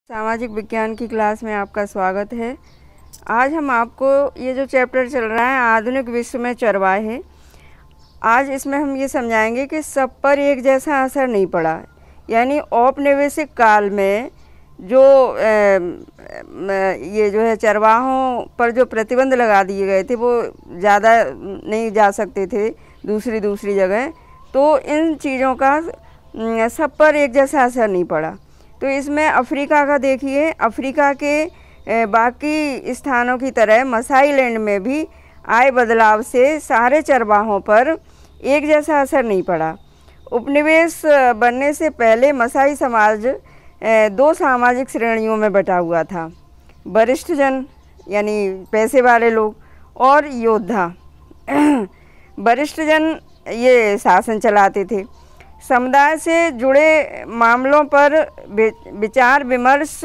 सामाजिक विज्ञान की क्लास में आपका स्वागत है। आज हम आपको ये जो चैप्टर चल रहा है आधुनिक विश्व में चरवाहे, आज इसमें हम ये समझाएंगे कि सब पर एक जैसा असर नहीं पड़ा। यानी औपनिवेशिक काल में जो ये जो है चरवाहों पर जो प्रतिबंध लगा दिए गए थे वो ज़्यादा नहीं जा सकते थे दूसरी जगह, तो इन चीज़ों का सब पर एक जैसा असर नहीं पड़ा। तो इसमें अफ्रीका का देखिए, अफ्रीका के बाकी स्थानों की तरह मसाई लैंड में भी आए बदलाव से सारे चरवाहों पर एक जैसा असर नहीं पड़ा। उपनिवेश बनने से पहले मसाई समाज दो सामाजिक श्रेणियों में बटा हुआ था, वरिष्ठ जन यानी पैसे वाले लोग और योद्धा। वरिष्ठ जन ये शासन चलाते थे, समुदाय से जुड़े मामलों पर विचार विमर्श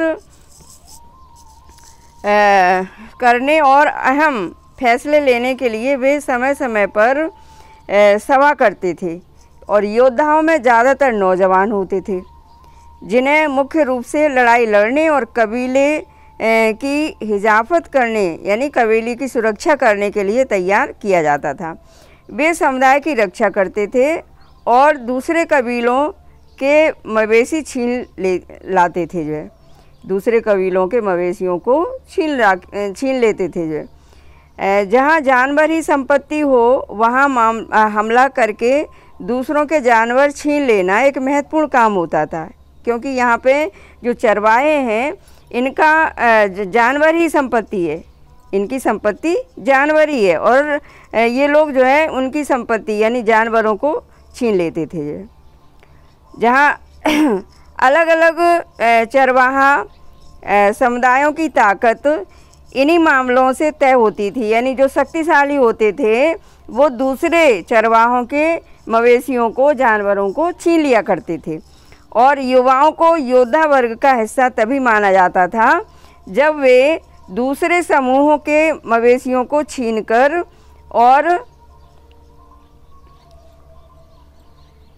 करने और अहम फैसले लेने के लिए वे समय समय पर सभा करते थे। और योद्धाओं में ज़्यादातर नौजवान होते थे जिन्हें मुख्य रूप से लड़ाई लड़ने और कबीले की हिफाजत करने यानी कबीले की सुरक्षा करने के लिए तैयार किया जाता था। वे समुदाय की रक्षा करते थे और दूसरे कबीलों के मवेशी छीन लाते थे, जो है दूसरे कबीलों के मवेशियों को छीन लेते थे। जो जहाँ जानवर ही संपत्ति हो वहाँ हमला करके दूसरों के जानवर छीन लेना एक महत्वपूर्ण काम होता था, क्योंकि यहाँ पे जो चरवाहे हैं इनका जानवर ही संपत्ति है, इनकी संपत्ति जानवर ही है और ये लोग जो है उनकी संपत्ति यानी जानवरों को छीन लेते थे। जहाँ अलग अलग चरवाहा समुदायों की ताकत इन्हीं मामलों से तय होती थी, यानी जो शक्तिशाली होते थे वो दूसरे चरवाहों के मवेशियों को जानवरों को छीन लिया करते थे। और युवाओं को योद्धा वर्ग का हिस्सा तभी माना जाता था जब वे दूसरे समूहों के मवेशियों को छीनकर और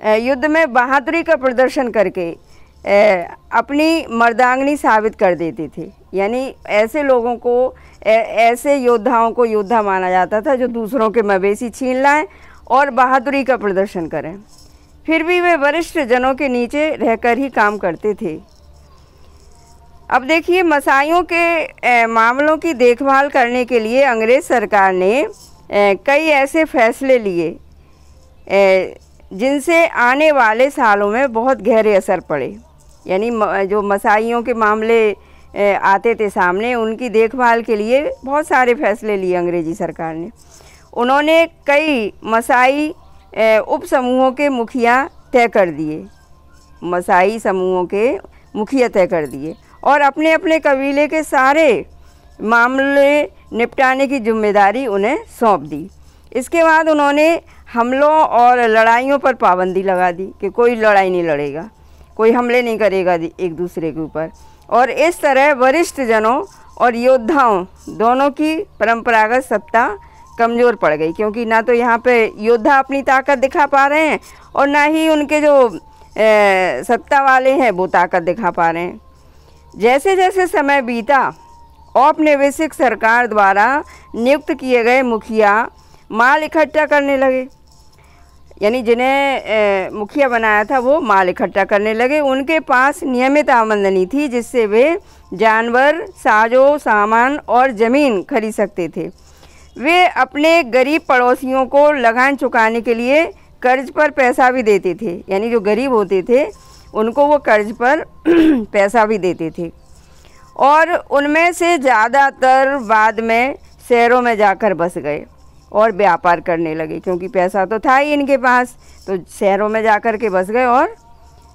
युद्ध में बहादुरी का प्रदर्शन करके अपनी मर्दांगनी साबित कर देते थे। यानी ऐसे लोगों को ऐसे योद्धाओं को योद्धा माना जाता था जो दूसरों के मवेशी छीन लाएं और बहादुरी का प्रदर्शन करें। फिर भी वे वरिष्ठ जनों के नीचे रहकर ही काम करते थे। अब देखिए, मसाइयों के मामलों की देखभाल करने के लिए अंग्रेज़ सरकार ने कई ऐसे फैसले लिए जिनसे आने वाले सालों में बहुत गहरे असर पड़े। यानी जो मसाइयों के मामले आते थे सामने, उनकी देखभाल के लिए बहुत सारे फैसले लिए अंग्रेजी सरकार ने। उन्होंने कई मसाई उप समूहों के मुखिया तय कर दिए, मसाई समूहों के मुखिया तय कर दिए और अपने अपने कबीले के सारे मामले निपटाने की जिम्मेदारी उन्हें सौंप दी। इसके बाद उन्होंने हमलों और लड़ाइयों पर पाबंदी लगा दी कि कोई लड़ाई नहीं लड़ेगा, कोई हमले नहीं करेगा एक दूसरे के ऊपर। और इस तरह वरिष्ठ जनों और योद्धाओं दोनों की परंपरागत सत्ता कमज़ोर पड़ गई, क्योंकि ना तो यहाँ पे योद्धा अपनी ताकत दिखा पा रहे हैं और ना ही उनके जो सत्ता वाले हैं वो ताकत दिखा पा रहे हैं। जैसे जैसे समय बीता, औपनिवेशिक सरकार द्वारा नियुक्त किए गए मुखिया माल इकट्ठा करने लगे, यानी जिन्हें मुखिया बनाया था वो माल इकट्ठा करने लगे। उनके पास नियमित आमदनी थी जिससे वे जानवर, साजो सामान और ज़मीन खरीद सकते थे। वे अपने गरीब पड़ोसियों को लगान चुकाने के लिए कर्ज पर पैसा भी देते थे, यानी जो गरीब होते थे उनको वो कर्ज पर पैसा भी देते थे। और उनमें से ज़्यादातर बाद में शहरों में जाकर बस गए और व्यापार करने लगे, क्योंकि पैसा तो था ही इनके पास, तो शहरों में जाकर के बस गए और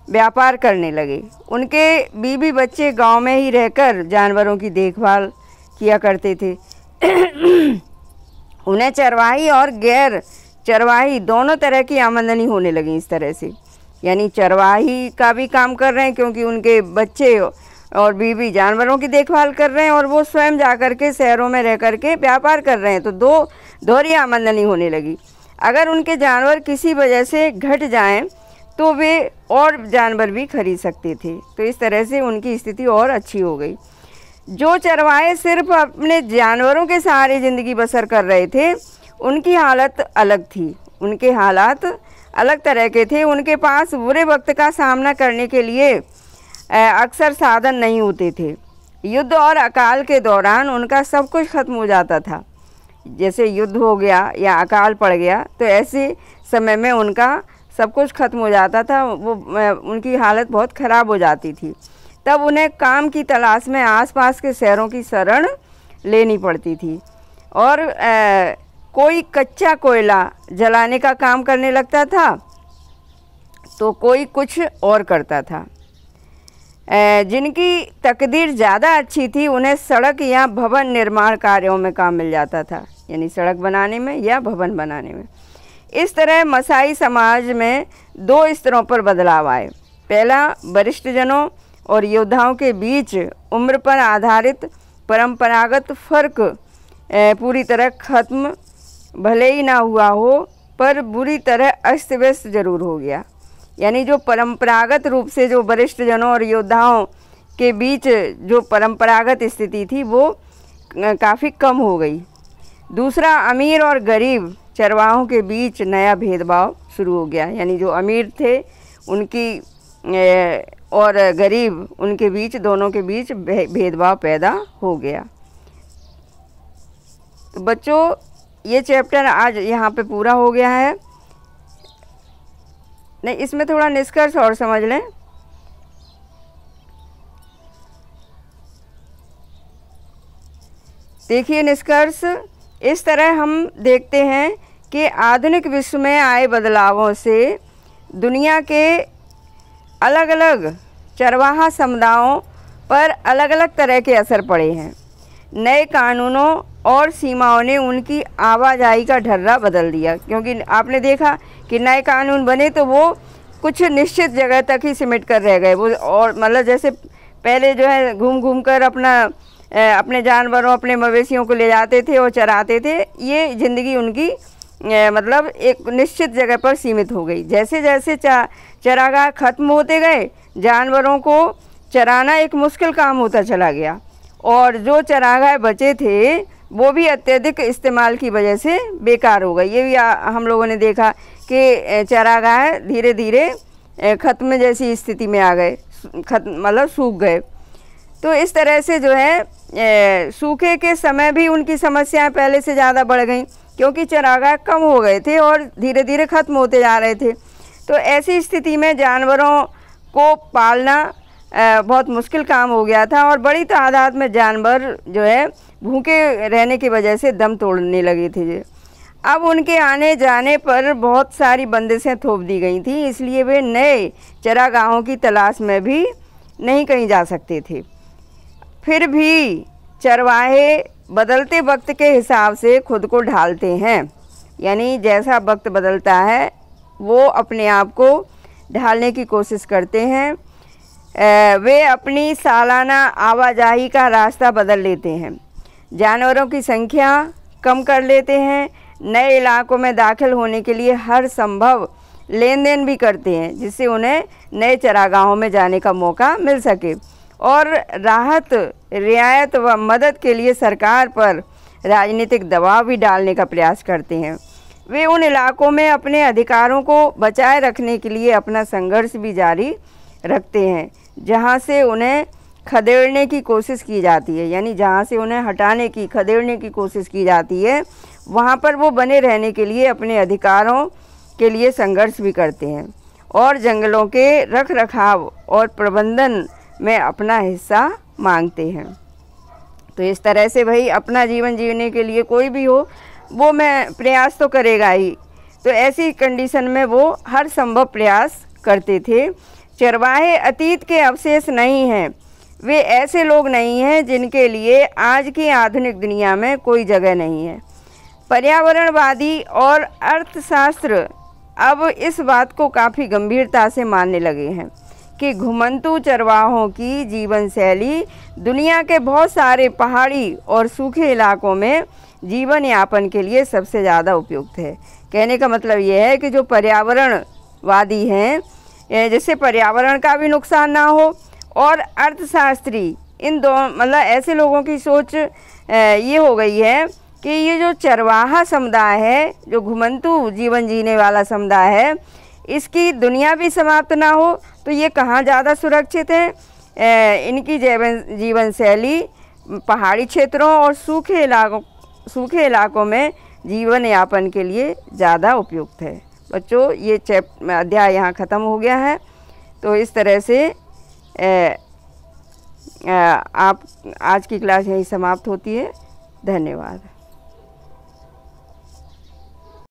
व्यापार करने लगे। उनके बीवी बच्चे गांव में ही रहकर जानवरों की देखभाल किया करते थे। उन्हें चरवाही और गैर चरवाही दोनों तरह की आमदनी होने लगी इस तरह से। यानी चरवाही का भी काम कर रहे हैं क्योंकि उनके बच्चे और बीवी जानवरों की देखभाल कर रहे हैं और वो स्वयं जाकर के शहरों में रह कर के व्यापार कर रहे हैं, तो दोहरी आमदनी होने लगी। अगर उनके जानवर किसी वजह से घट जाएं तो वे और जानवर भी खरीद सकते थे। तो इस तरह से उनकी स्थिति और अच्छी हो गई। जो चरवाहे सिर्फ अपने जानवरों के सहारे ज़िंदगी बसर कर रहे थे, उनकी हालत अलग थी। उनके हालात अलग तरह के थे। उनके पास बुरे वक्त का सामना करने के लिए अक्सर साधन नहीं होते थे। युद्ध और अकाल के दौरान उनका सब कुछ खत्म हो जाता था। जैसे युद्ध हो गया या अकाल पड़ गया तो ऐसे समय में उनका सब कुछ खत्म हो जाता था। वो उनकी हालत बहुत ख़राब हो जाती थी। तब उन्हें काम की तलाश में आसपास के शहरों की शरण लेनी पड़ती थी और कोई कच्चा कोयला जलाने का काम करने लगता था तो कोई कुछ और करता था। जिनकी तकदीर ज़्यादा अच्छी थी उन्हें सड़क या भवन निर्माण कार्यों में काम मिल जाता था, यानी सड़क बनाने में या भवन बनाने में। इस तरह मसाई समाज में दो स्तरों पर बदलाव आए। पहला, वरिष्ठ जनों और योद्धाओं के बीच उम्र पर आधारित परंपरागत फ़र्क पूरी तरह खत्म भले ही ना हुआ हो पर बुरी तरह अस्त व्यस्त जरूर हो गया। यानी जो परंपरागत रूप से जो वरिष्ठ जनों और योद्धाओं के बीच जो परंपरागत स्थिति थी वो काफ़ी कम हो गई। दूसरा, अमीर और गरीब चरवाहों के बीच नया भेदभाव शुरू हो गया। यानी जो अमीर थे उनकी और गरीब उनके बीच, दोनों के बीच भेदभाव पैदा हो गया। तो बच्चों, ये चैप्टर आज यहाँ पे पूरा हो गया है। नहीं, इसमें थोड़ा निष्कर्ष और समझ लें। देखिए निष्कर्ष इस तरह हम देखते हैं कि आधुनिक विश्व में आए बदलावों से दुनिया के अलग अलग चरवाहा समुदायों पर अलग अलग तरह के असर पड़े हैं। नए कानूनों और सीमाओं ने उनकी आवाजाही का ढर्रा बदल दिया, क्योंकि आपने देखा कि नए कानून बने तो वो कुछ निश्चित जगह तक ही सिमट कर रह गए। वो और मतलब जैसे पहले जो है घूम घूम कर अपने जानवरों, अपने मवेशियों को ले जाते थे और चराते थे, ये ज़िंदगी उनकी मतलब एक निश्चित जगह पर सीमित हो गई। जैसे जैसे चरागाह खत्म होते गए, जानवरों को चराना एक मुश्किल काम होता चला गया और जो चरागाह बचे थे वो भी अत्यधिक इस्तेमाल की वजह से बेकार हो गई। ये भी हम लोगों ने देखा कि चरागाह धीरे धीरे खत्म जैसी स्थिति में आ गए, मतलब सूख गए। तो इस तरह से जो है सूखे के समय भी उनकी समस्याएं पहले से ज़्यादा बढ़ गई, क्योंकि चरागाह कम हो गए थे और धीरे धीरे ख़त्म होते जा रहे थे। तो ऐसी स्थिति में जानवरों को पालना बहुत मुश्किल काम हो गया था और बड़ी तादाद में जानवर जो है भूखे रहने की वजह से दम तोड़ने लगे थे। अब उनके आने जाने पर बहुत सारी बंदिशें थोप दी गई थी, इसलिए वे नए चरागाहों की तलाश में भी नहीं कहीं जा सकते थे। फिर भी चरवाहे बदलते वक्त के हिसाब से खुद को ढालते हैं, यानी जैसा वक्त बदलता है वो अपने आप को ढालने की कोशिश करते हैं। वे अपनी सालाना आवाजाही का रास्ता बदल लेते हैं, जानवरों की संख्या कम कर लेते हैं, नए इलाकों में दाखिल होने के लिए हर संभव लेन देन भी करते हैं जिससे उन्हें नए चरागाहों में जाने का मौका मिल सके, और राहत, रियायत व मदद के लिए सरकार पर राजनीतिक दबाव भी डालने का प्रयास करते हैं। वे उन इलाकों में अपने अधिकारों को बचाए रखने के लिए अपना संघर्ष भी जारी रखते हैं जहां से उन्हें खदेड़ने की कोशिश की जाती है, यानी जहां से उन्हें हटाने की, खदेड़ने की कोशिश की जाती है, वहां पर वो बने रहने के लिए अपने अधिकारों के लिए संघर्ष भी करते हैं और जंगलों के रख रखाव और प्रबंधन में अपना हिस्सा मांगते हैं। तो इस तरह से भाई अपना जीवन जीने के लिए कोई भी हो वो मैं प्रयास तो करेगा ही। तो ऐसी कंडीशन में वो हर संभव प्रयास करते थे। चरवाहे अतीत के अवशेष नहीं हैं, वे ऐसे लोग नहीं हैं जिनके लिए आज की आधुनिक दुनिया में कोई जगह नहीं है। पर्यावरणवादी और अर्थशास्त्र अब इस बात को काफ़ी गंभीरता से मानने लगे हैं कि घुमंतू चरवाहों की जीवन शैली दुनिया के बहुत सारे पहाड़ी और सूखे इलाकों में जीवन यापन के लिए सबसे ज़्यादा उपयुक्त है। कहने का मतलब ये है कि जो पर्यावरणवादी हैं जिससे पर्यावरण का भी नुकसान ना हो। और अर्थशास्त्री इन दो मतलब ऐसे लोगों की सोच ये हो गई है कि ये जो चरवाहा समुदाय है, जो घुमंतू जीवन जीने वाला समुदाय है, इसकी दुनिया भी समाप्त ना हो तो ये कहाँ ज़्यादा सुरक्षित है। इनकी जीवन शैली पहाड़ी क्षेत्रों और सूखे इलाकों में जीवन यापन के लिए ज़्यादा उपयुक्त है। बच्चों, ये अध्याय यहाँ ख़त्म हो गया है। तो इस तरह से आप आज की क्लास यहीं समाप्त होती है। धन्यवाद।